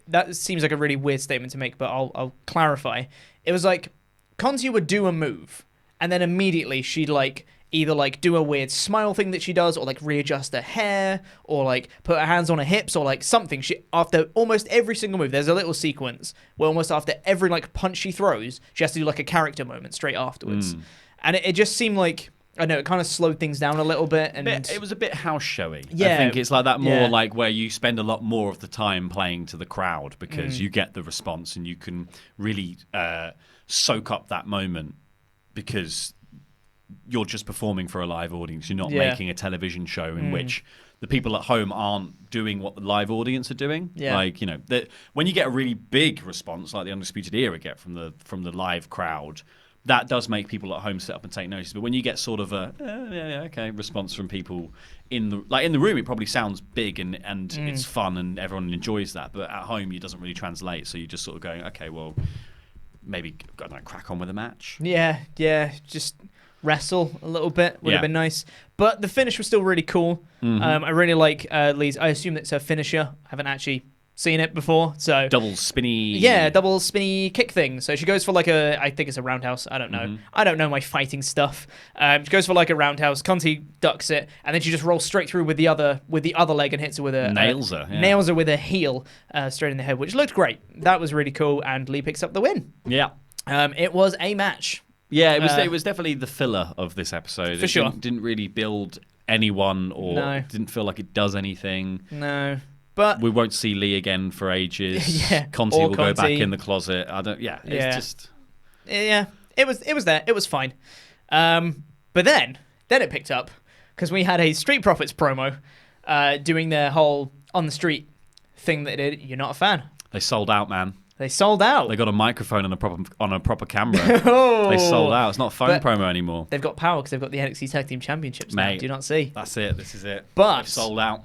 that seems like a really weird statement to make, but I'll clarify. It was like Conti would do a move, and then immediately she'd like either like do a weird smile thing that she does, or like readjust her hair, or like put her hands on her hips, or like something. She after almost every single move, there's a little sequence where almost after every like punch she throws, she has to do like a character moment straight afterwards, and it just seemed like. I know it kind of slowed things down a little bit, and it was a bit house showy. Yeah, I think it's like that more like where you spend a lot more of the time playing to the crowd because you get the response and you can really soak up that moment because you're just performing for a live audience. You're not making a television show in which the people at home aren't doing what the live audience are doing. Yeah. Like, you know, when you get a really big response like the Undisputed Era get from the live crowd, that does make people at home sit up and take notice. But when you get sort of a okay response from people in the room, it probably sounds big and it's fun and everyone enjoys that. But at home, it doesn't really translate. So you're just sort of going, okay, well, maybe I don't know, crack on with a match. Yeah, just wrestle a little bit would have been nice. But the finish was still really cool. I really like Li's. I assume that's her finisher. I haven't actually seen it before, so double spinny kick thing. So she goes for like I think it's a roundhouse. I don't know. I don't know my fighting stuff. She goes for like a roundhouse. Conti ducks it, and then she just rolls straight through with the other leg and hits her with nails her with a heel straight in the head, which looked great. That was really cool, and Li picks up the win. Yeah, it was a match. Yeah, it was definitely the filler of this episode. For sure, didn't really build anyone or didn't feel like it does anything. No. But we won't see Li again for ages. Conti will go back in the closet. It's just it was there. It was fine. But then it picked up because we had a Street Profits promo doing their whole on the street thing that they did. You're not a fan. They sold out, man. They sold out. They got a microphone on a proper camera. They sold out. It's not a phone promo anymore. They've got power because they've got the NXT Tag Team Championships now. Do you not see? That's it. This is it. But they've sold out.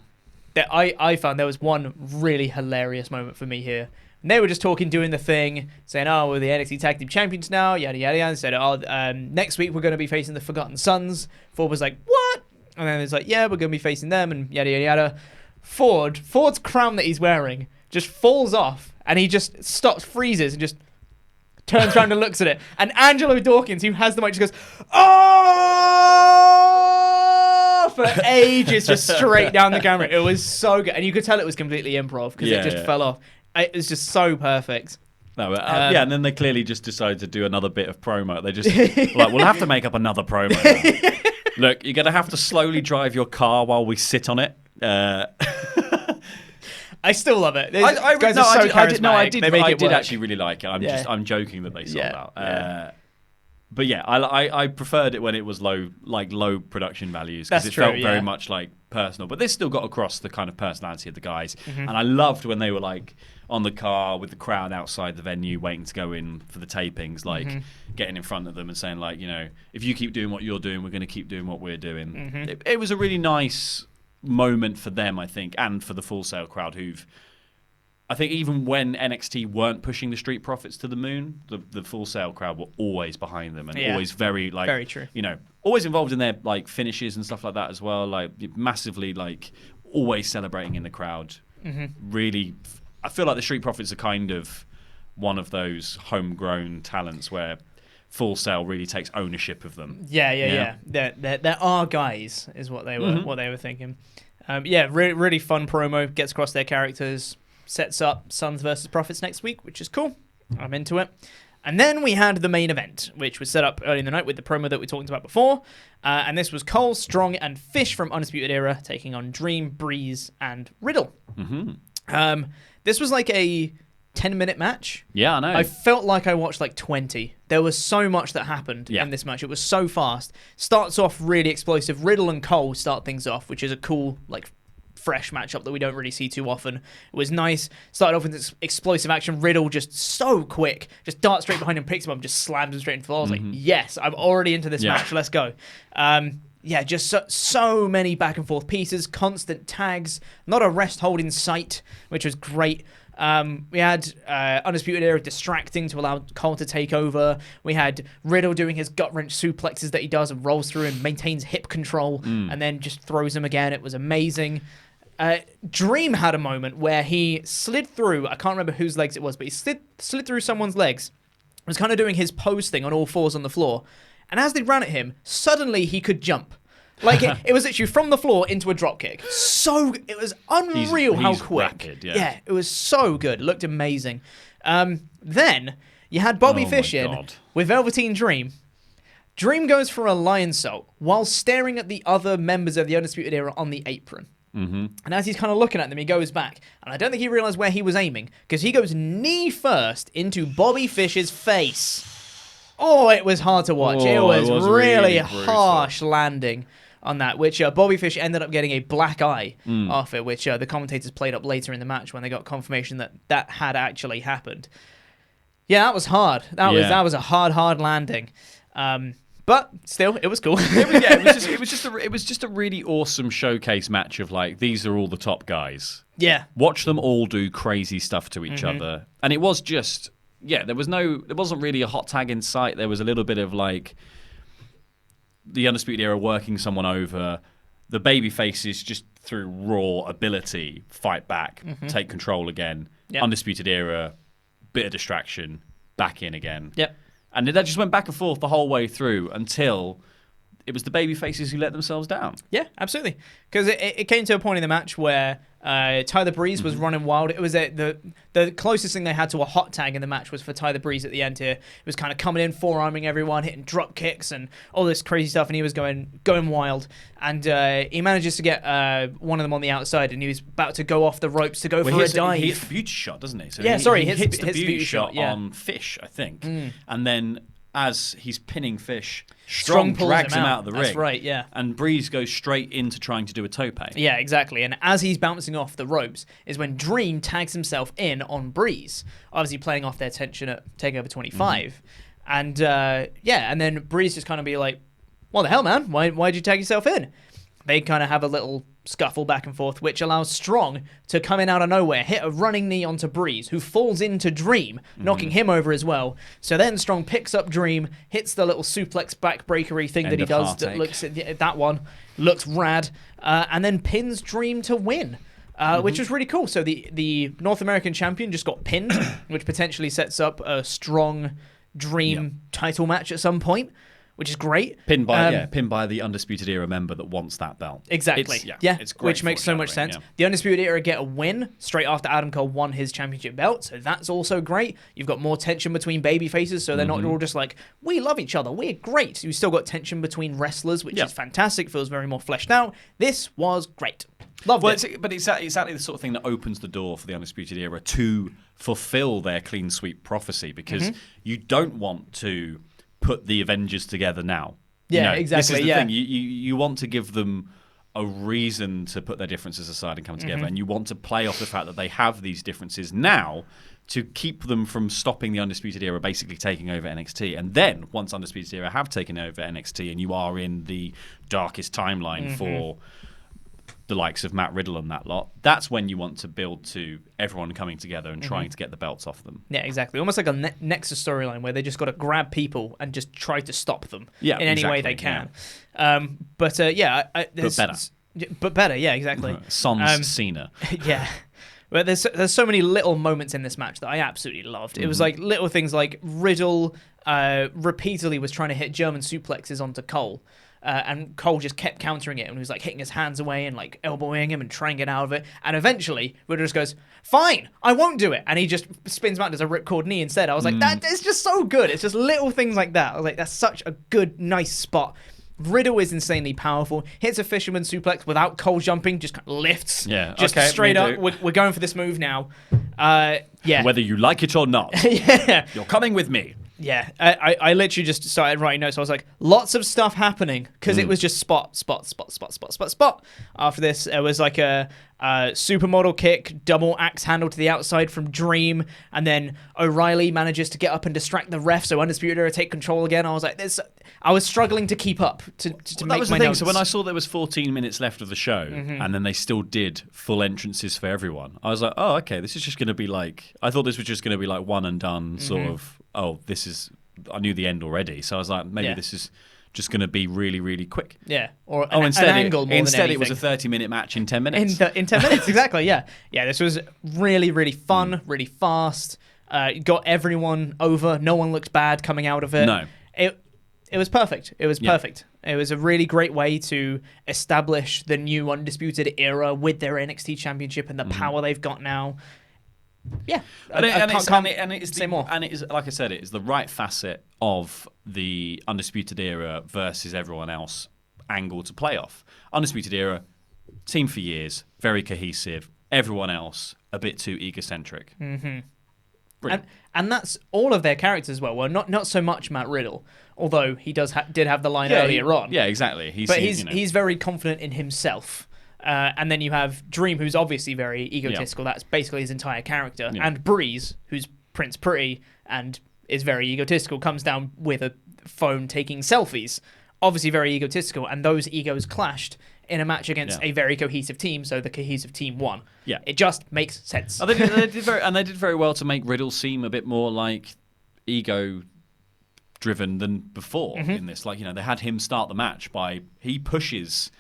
I found there was one really hilarious moment for me here. And they were just doing the thing, saying, "Oh, we're the NXT Tag Team Champions now," yada yada yada. And said, "Oh, next week we're going to be facing the Forgotten Sons." Ford was like, "What?" And then it's like, "Yeah, we're going to be facing them," and yada yada yada. Ford's crown that he's wearing just falls off, and he just stops, freezes, and just turns around and looks at it. And Angelo Dawkins, who has the mic, just goes, "Oh!" for ages, just straight down the camera. It was so good, and you could tell it was completely improv because it just fell off. It was just so perfect. No, and then they clearly just decided to do another bit of promo. They just like, we'll have to make up another promo now. Look, you're gonna have to slowly drive your car while we sit on it. I still love it. I did work. actually really like it. I'm joking that they sold out. But yeah, I preferred it when it was low production values because it felt very much like personal. But this still got across the kind of personality of the guys. And I loved when they were like on the car with the crowd outside the venue waiting to go in for the tapings, like getting in front of them and saying like, you know, if you keep doing what you're doing, we're going to keep doing what we're doing. It was a really nice moment for them, I think, and for the Full Sail crowd who've, I think even when NXT weren't pushing the Street Profits to the moon, the Full Sail crowd were always behind them and always very like, very true. You know, always involved in their like finishes and stuff like that as well. Like massively, like always celebrating in the crowd. Really, I feel like the Street Profits are kind of one of those homegrown talents where Full Sail really takes ownership of them. Yeah. They're our guys, is what they were thinking. Really fun promo. Gets across their characters. Sets up Sons versus Profits next week, which is cool. I'm into it. And then we had the main event, which was set up early in the night with the promo that we talked about before. And this was Cole, Strong, and Fish from Undisputed Era taking on Dream, Breeze, and Riddle. This was like a 10-minute match. Yeah, I know. I felt like I watched like 20. There was so much that happened in this match. It was so fast. Starts off really explosive. Riddle and Cole start things off, which is a cool, like, fresh matchup that we don't really see too often. It was nice. Started off with this explosive action. Riddle just so quick. Just darts straight behind him, picks him up, just slams him straight into the floor. I was like, yes, I'm already into this match. Let's go. yeah, just so many back and forth pieces, constant tags, not a rest hold in sight, which was great. We had Undisputed Era distracting to allow Cole to take over. We had Riddle doing his gut-wrench suplexes that he does and rolls through and maintains hip control and then just throws him again. It was amazing. Dream had a moment where he slid through, I can't remember whose legs it was, but he slid through someone's legs, was kind of doing his pose thing on all fours on the floor. And as they ran at him, suddenly he could jump. Like, it was literally from the floor into a dropkick. So, it was unreal how quick. Rapid, yeah. It was so good. It looked amazing. Then, you had Bobby Fish in with Velveteen Dream. Dream goes for a lion salt while staring at the other members of the Undisputed Era on the apron. Mm-hmm. And as he's kind of looking at them, he goes back. And I don't think he realized where he was aiming, because he goes knee first into Bobby Fish's face. Oh, it was hard to watch. It was really harsh landing on that, which Bobby Fish ended up getting a black eye off it, which the commentators played up later in the match when they got confirmation that that had actually happened. Yeah, that was hard. That was a hard landing. But still, it was cool. It was just a really awesome showcase match of like, these are all the top guys. Yeah. Watch them all do crazy stuff to each other. And it was just, there wasn't really a hot tag in sight. There was a little bit of like the Undisputed Era working someone over. The baby faces just through raw ability, fight back, take control again. Yep. Undisputed Era, bit of distraction, back in again. Yep. And that just went back and forth the whole way through until it was the baby faces who let themselves down. Yeah, absolutely. Because it came to a point in the match where Tyler Breeze was running wild. It was the closest thing they had to a hot tag in the match was for Tyler Breeze at the end here. It was kind of coming in, forearming everyone, hitting drop kicks and all this crazy stuff, and he was going wild. And he manages to get one of them on the outside, and he was about to go off the ropes to go for a dive. He hits the beauty shot, doesn't he? So he hits the beauty shot on Fish, I think. And then as he's pinning Fish, Strong drags him out of the ring. That's right, yeah. And Breeze goes straight into trying to do a tope. Yeah, exactly. And as he's bouncing off the ropes is when Dream tags himself in on Breeze, obviously playing off their tension at TakeOver 25. And and then Breeze just kind of be like, what the hell, man? Why'd you tag yourself in? They kind of have a little scuffle back and forth, which allows Strong to come in out of nowhere, hit a running knee onto Breeze, who falls into Dream, knocking him over as well. So then Strong picks up Dream, hits the little suplex backbreakery thing that he does. That one looks rad, and then pins Dream to win. Which was really cool. So the North American champion just got pinned, which potentially sets up a Strong Dream title match at some point, which is great. Pinned by the Undisputed Era member that wants that belt. Exactly. It's great, which makes so much sense. Yeah. The Undisputed Era get a win straight after Adam Cole won his championship belt, so that's also great. You've got more tension between baby faces, so they're not all just like, we love each other, we're great. You've still got tension between wrestlers, which is fantastic, feels very more fleshed out. This was great. Loved it. But it's exactly the sort of thing that opens the door for the Undisputed Era to fulfill their clean sweep prophecy, because you don't want to put the Avengers together now. Yeah, exactly. This is the thing. You want to give them a reason to put their differences aside and come together, and you want to play off the fact that they have these differences now to keep them from stopping the Undisputed Era basically taking over NXT. And then, once Undisputed Era have taken over NXT and you are in the darkest timeline for the likes of Matt Riddle and that lot, that's when you want to build to everyone coming together and trying to get the belts off them. Yeah, exactly. Almost like a Nexus storyline where they just got to grab people and just try to stop them in any way they can. Yeah. But better. But better, yeah, exactly. Sans Cena. Yeah. But there's so many little moments in this match that I absolutely loved. It was like little things like Riddle repeatedly was trying to hit German suplexes onto Cole. And Cole just kept countering it and was like hitting his hands away and like elbowing him and trying to get out of it. And eventually, Riddle just goes, fine, I won't do it. And he just spins back as a ripcord knee instead. I was like, that is just so good. It's just little things like that. I was like, that's such a good, nice spot. Riddle is insanely powerful. Hits a fisherman suplex without Cole jumping, just kind of lifts. Yeah, just straight up. We're going for this move now. Whether you like it or not. You're coming with me. Yeah, I literally just started writing notes. I was like, lots of stuff happening because it was just spot. After this, it was like a supermodel kick, double axe handle to the outside from Dream, and then O'Reilly manages to get up and distract the ref, so Undisputed Era take control again. I was like, this. I was struggling to keep up to That make was my the thing. notes. So when I saw there was 14 minutes left of the show, and then they still did full entrances for everyone, I was like, oh, okay, this is just going to be like. I thought this was just going to be like one and done, sort of. Oh, this is. I knew the end already, so I was like, maybe this is just going to be really, really quick. Yeah, or instead an angle more instead than it was a anything. 30-minute match in 10 minutes. In 10 minutes, exactly, yeah. Yeah, this was really, really fun, really fast. Got everyone over. No one looked bad coming out of it. No. It was perfect. It was perfect. It was a really great way to establish the new Undisputed Era with their NXT Championship and the power they've got now. Yeah, and it is like I said, it is the right facet of the Undisputed Era versus everyone else angle to play off. Undisputed Era, team for years, very cohesive. Everyone else a bit too egocentric. Brilliant. And that's all of their characters as well. Well, not so much Matt Riddle, although he did have the line earlier on. Yeah, exactly. He's very confident in himself. And then you have Dream, who's obviously very egotistical. That's basically his entire character. Yeah. And Breeze, who's Prince Pretty and is very egotistical, comes down with a phone taking selfies. Obviously very egotistical. And those egos clashed in a match against a very cohesive team, so the cohesive team won. Yeah. It just makes sense. Oh, they did very well to make Riddle seem a bit more like ego-driven than before in this. Like, they had him start the match he pushes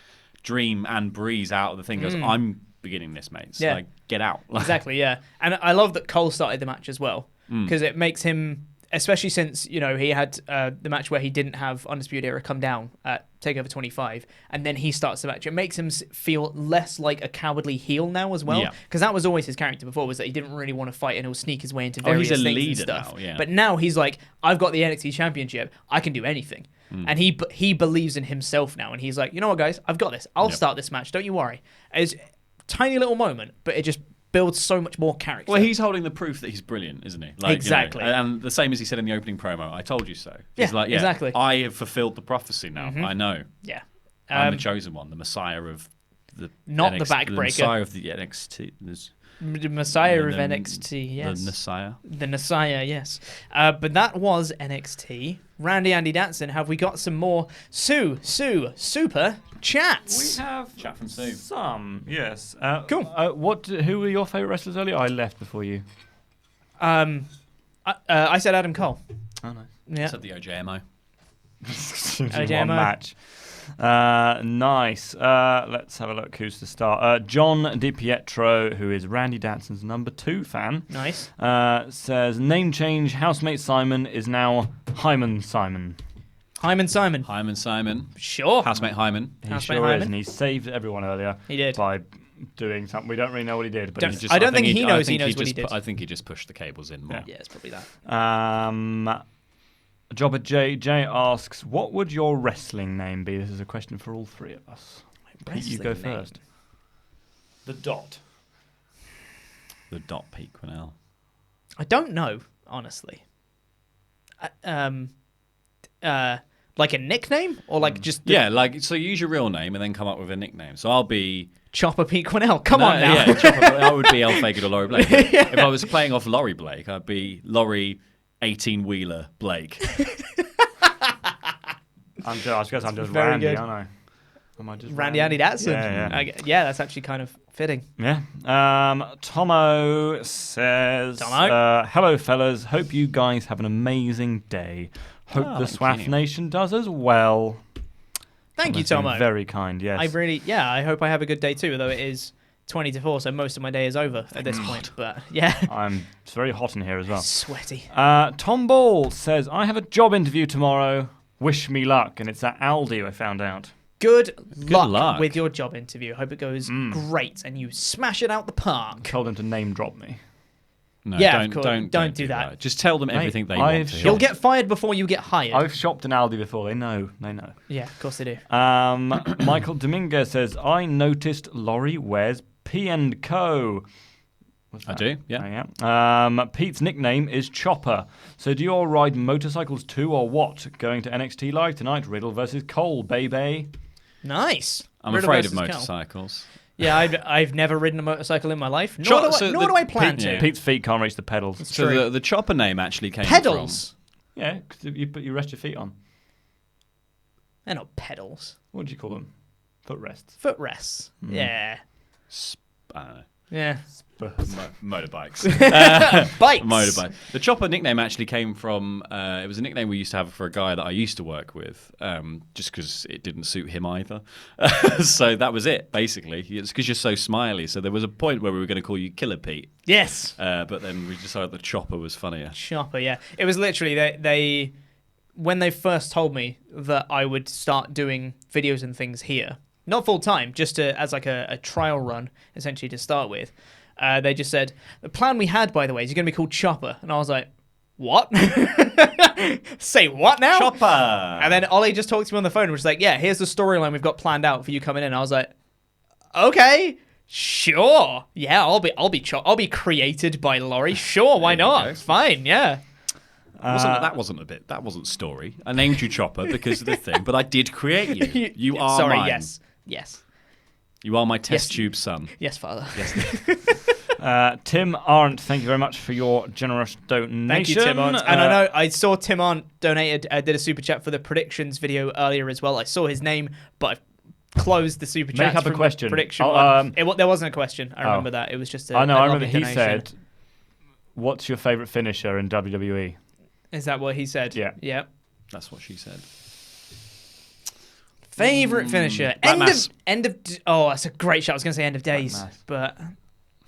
Dream and Breeze out of the thing. Goes, I'm beginning this, mate. So like, get out. Exactly, yeah. And I love that Cole started the match as well because it makes him, especially since he had the match where he didn't have Undisputed Era come down at Takeover 25, and then he starts the match. It makes him feel less like a cowardly heel now as well, because that was always his character before, was that he didn't really want to fight and he'll sneak his way into various he's a things leader and stuff. now, yeah. But now he's like, I've got the NXT Championship, I can do anything. And he believes in himself now, and he's like, you know what, guys, I've got this. I'll start this match. Don't you worry. It's a tiny little moment, but it just builds so much more character. Well, he's holding the proof that he's brilliant, isn't he? Like, exactly. And the same as he said in the opening promo, I told you so. He's like, exactly. I have fulfilled the prophecy now. I know. Yeah. I'm the chosen one, the messiah of the not NXT, the backbreaker. The messiah of the NXT. The Messiah of NXT, yes. The Messiah. The Messiah, yes. But that was NXT. Randy Andy Danson, have we got some more super chats? We have Chat from Sue. some, yes. Cool. Who were your favourite wrestlers earlier? I left before you. I said Adam Cole. Oh, nice. Yeah. Said the OJMO. One match. Nice. Let's have a look who's to start. John DiPietro, who is Randy Danson's number 2 fan. Nice. Says, name change, housemate Simon is now Hyman Simon. Hyman Simon. Hyman Simon. Sure. Housemate Hyman. He Housemate sure Hyman. is, and he saved everyone earlier. He did. By doing something. We don't really know what he did. But Don't- he just, I don't think he he knows what he did. I think he just pushed the cables in more. Yeah, it's probably that. Jobber JJ asks, what would your wrestling name be? This is a question for all three of us. Pete, you go Wrestling name. first. The Dot. The Dot Pete Quinnell. I don't know, honestly. Like a nickname? Or like just So use your real name and then come up with a nickname. So I'll be Chopper Pete Quinnell. Come on now. Yeah, I would be El Fagin or Laurie Blake. If I was playing off Laurie Blake, I'd be Laurie 18-wheeler Blake. I guess I'm just very Randy, good. aren't I? Am I just Randy Andy Datsun. Yeah. That's actually kind of fitting. Yeah. Tomo says, Tomo? hello, fellas. Hope you guys have an amazing day. Hope the thank SWAF you. Nation does as well. Thank you, Tomo's been Tomo. Very kind, yes. I hope I have a good day too, though it is 20 to 4, so most of my day is over at this point. But yeah. It's very hot in here as well. Sweaty. Tom Ball says, I have a job interview tomorrow. Wish me luck. And it's at Aldi, I found out. Good luck luck. with your job interview. Hope it goes great and you smash it out the park. Told him to name drop me. No, Yeah, of course. Don't do that. Just tell them everything they I've want to hear. You'll get fired before you get hired. I've shopped in Aldi before. They know. Yeah, of course they do. Michael Dominguez says, I noticed Laurie wears P&Co. What's I that? do, yeah. Oh, yeah. Pete's nickname is Chopper. So do you all ride motorcycles too, or what? Going to NXT Live tonight, Riddle versus Cole, baby. Nice. I'm Riddle afraid of versus Cal. motorcycles. Yeah, I've never ridden a motorcycle in my life. Nor do I plan to. Yeah. Pete's feet can't reach the pedals. So true. the Chopper name actually came Pedals. Yeah, because you rest your feet on. They're not pedals. What do you call them? Footrests. Footrests. Yeah. I don't know. Yeah. Motorbikes. Bikes. Motorbike. The Chopper nickname actually came from. It was a nickname we used to have for a guy that I used to work with, just because it didn't suit him either. So that was it, basically. It's because you're so smiley. So there was a point where we were going to call you Killer Pete, Yes. but then we decided the Chopper was funnier. Chopper, yeah. It was literally they when they first told me that I would start doing videos and things here, not full time, just as like a trial run, essentially to start with. They just said, the plan we had, by the way, is you're going to be called Chopper. And I was like, what? Say what now? Chopper! And then Ollie just talked to me on the phone and was like, yeah, here's the storyline we've got planned out for you coming in. I was like, okay, sure. Yeah, I'll be created by Laurie. Sure, why There you not? go. Fine, yeah. That wasn't story. I named you Chopper because of the thing, but I did create you. You are Sorry, mine. yes. You are my test Yes. tube son. Yes, Father. Tim Arndt, thank you very much for your generous donation. Thank you, Tim Arndt. And I know I saw Tim Arndt donated, did a super chat for the predictions video earlier as well. I saw his name, but I closed the super chat. Make up a question. Prediction. Oh, there wasn't a question. I remember that. It was just. I know. a I remember lovely he donation. said, "What's your favorite finisher in WWE?" Is that what he said? Yeah. Yeah. That's what she said. Favorite finisher. Black Mass. Oh, that's a great shot. I was going to say End of Days, Mass. but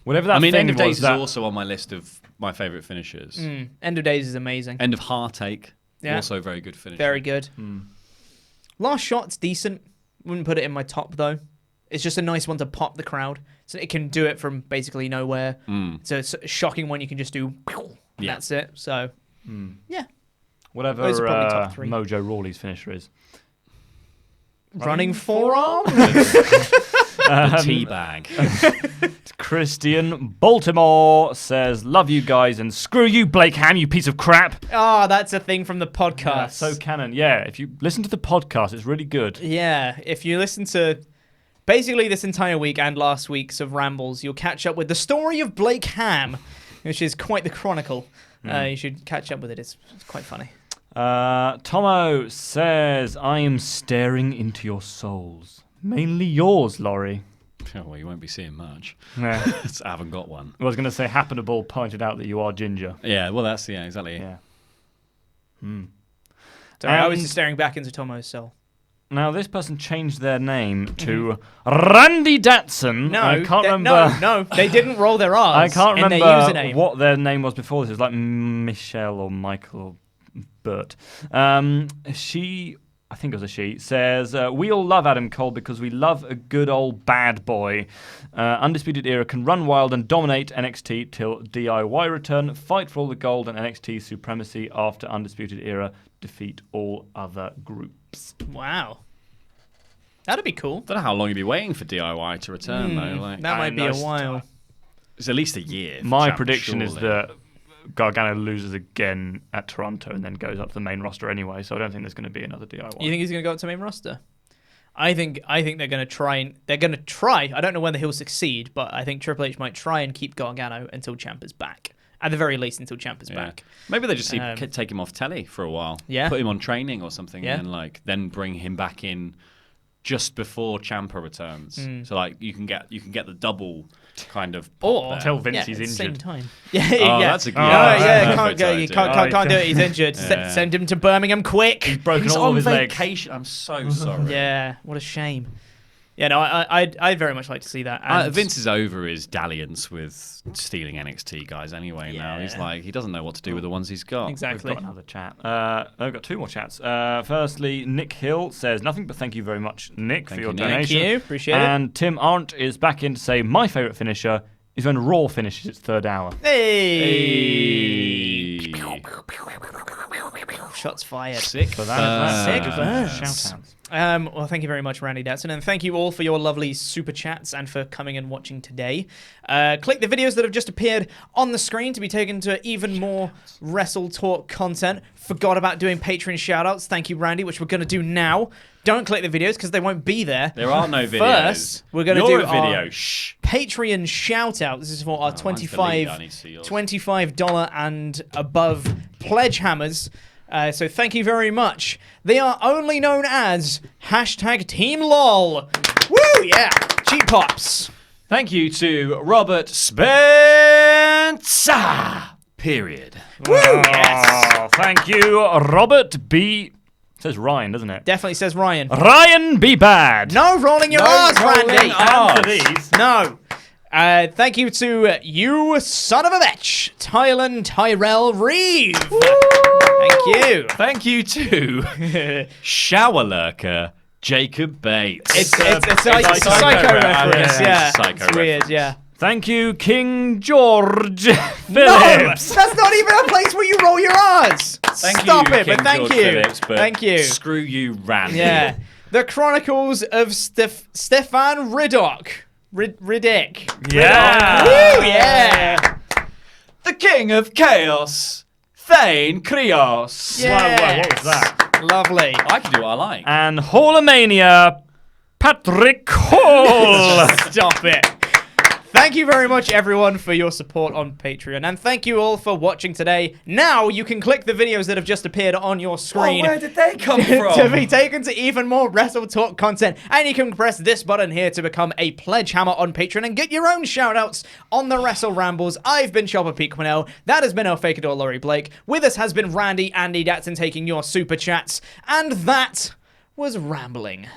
Whatever that thing End of Days was, is that also on my list of my favourite finishers. End of Days is amazing. End of Heartache, Yeah. also a very good finisher. Very good. Last Shot's decent. Wouldn't put it in my top though. It's just a nice one to pop the crowd. So it can do it from basically nowhere. So it's a shocking one you can just do. And Yeah. That's it. So yeah. whatever Those are probably top three. Mojo Rawley's finisher is. Running forearm. The teabag. Christian Baltimore says, "Love you guys and screw you, Blake Ham, you piece of crap." Oh, that's a thing from the podcast. So canon. Yeah, if you listen to the podcast, it's really good. Yeah, if you listen to basically this entire week and last week's of Rambles, you'll catch up with the story of Blake Ham, which is quite the chronicle. You should catch up with it. It's quite funny. Tomo says, "I am staring into your souls, mainly yours, Laurie." Oh, well, you won't be seeing much. Yeah. I haven't got one. I was going to say, Happenable pointed out that you are ginger. Yeah, well, that's exactly. Yeah. Sorry, I was And- just staring back into Tomo's soul. Now, this person changed their name to Randy Datson. No, I can't remember. No, they didn't roll their R's. I can't in remember their username. what their name was before this. It was like Michelle or Michael or Bert. She, I think it was a she, says, "We all love Adam Cole because we love a good old bad boy. Undisputed Era can run wild and dominate NXT till DIY return, fight for all the gold and NXT supremacy after Undisputed Era defeat all other groups." Wow. That'd be cool. Don't know how long you'd be waiting for DIY to return, though. Like, That might be a while. it's at least a year. for My Champ, prediction is surely. that Gargano loses again at Toronto and then goes up to the main roster anyway, so I don't think there's going to be another DIY. You think he's going to go up to main roster? I think they're going to try. They're going to try. I don't know whether he'll succeed, but I think Triple H might try and keep Gargano until Champ is back. At the very least, until Champ is back. Maybe they just take him off telly for a while. Yeah. Put him on training or something, Yeah. and then bring him back in just before Ciampa returns. So you can get the double kind of pop Or there. Tell Vince yeah, he's at the same injured. time. Yeah, Oh, yeah. that's a good. Yeah, perfect can't idea. can't do it. He's injured. Yeah. Send him to Birmingham quick. Broken He's all of on his legs. vacation. I'm so sorry. Yeah, what a shame. Yeah, no, I'd very much like to see that. And Vince is over his dalliance with stealing NXT guys anyway now. He's like, he doesn't know what to do with the ones he's got. Exactly. We've got another chat. I've got two more chats. Firstly, Nick Hill says, "Nothing but thank you very much, Nick, for Thank your you, Nick. donation." Thank you, appreciate it. And Tim Arndt is back in to say, "My favourite finisher is when Raw finishes its third hour." Hey. Shots fired. Sick. So that Sick is burns. shout-outs. Well, thank you very much, Randy Datson, and thank you all for your lovely super chats and for coming and watching today. Click the videos that have just appeared on the screen to be taken to even more Wrestle Talk content. Forgot about doing Patreon shoutouts. Thank you, Randy, which we're going to do now. Don't click the videos because they won't be there. There are no videos. First, we're going to do a video. our Shh. Patreon shout-out. This is for our mine's deleted. I need to see yours. $25 and above pledge hammers. So thank you very much. They are only known as #TeamLol. Woo, yeah. Cheap pops. Thank you to Robert Spencer. Period. Woo, yes. Thank you, Robert B. It says Ryan, doesn't it? Definitely says Ryan. Ryan B. Bad. No rolling your R's, Randy. And for these. No. Thank you to you son of a bitch, Tyrell Reeve. Thank you. Thank you to Shower Lurker Jacob Bates. It's a Psycho psycho reference. reference. Yeah, It's a psycho it's weird. reference. Yeah. Thank you, King George No, Phillips. that's not even a place where you roll your R's. Thank Stop you, it, King but thank George you. Phillips, but Thank you. Screw you, Randy. Yeah. The Chronicles of Stefan Riddock. Riddick. Yeah. Woo, yeah. The King of Chaos, Thane Krios. Yeah. Whoa, what was that? Lovely. I can do what I like. And Hallamania, Patrick Hall. Stop it. Thank you very much, everyone, for your support on Patreon. And thank you all for watching today. Now you can click the videos that have just appeared on your screen. where did they come from? To be taken to even more Wrestle Talk content. And you can press this button here to become a pledge hammer on Patreon and get your own shoutouts on the Wrestle Rambles. I've been Chopper Pete Quinnell. That has been El Fakador Laurie Blake. With us has been Andy Datson taking your super chats. And that was Rambling.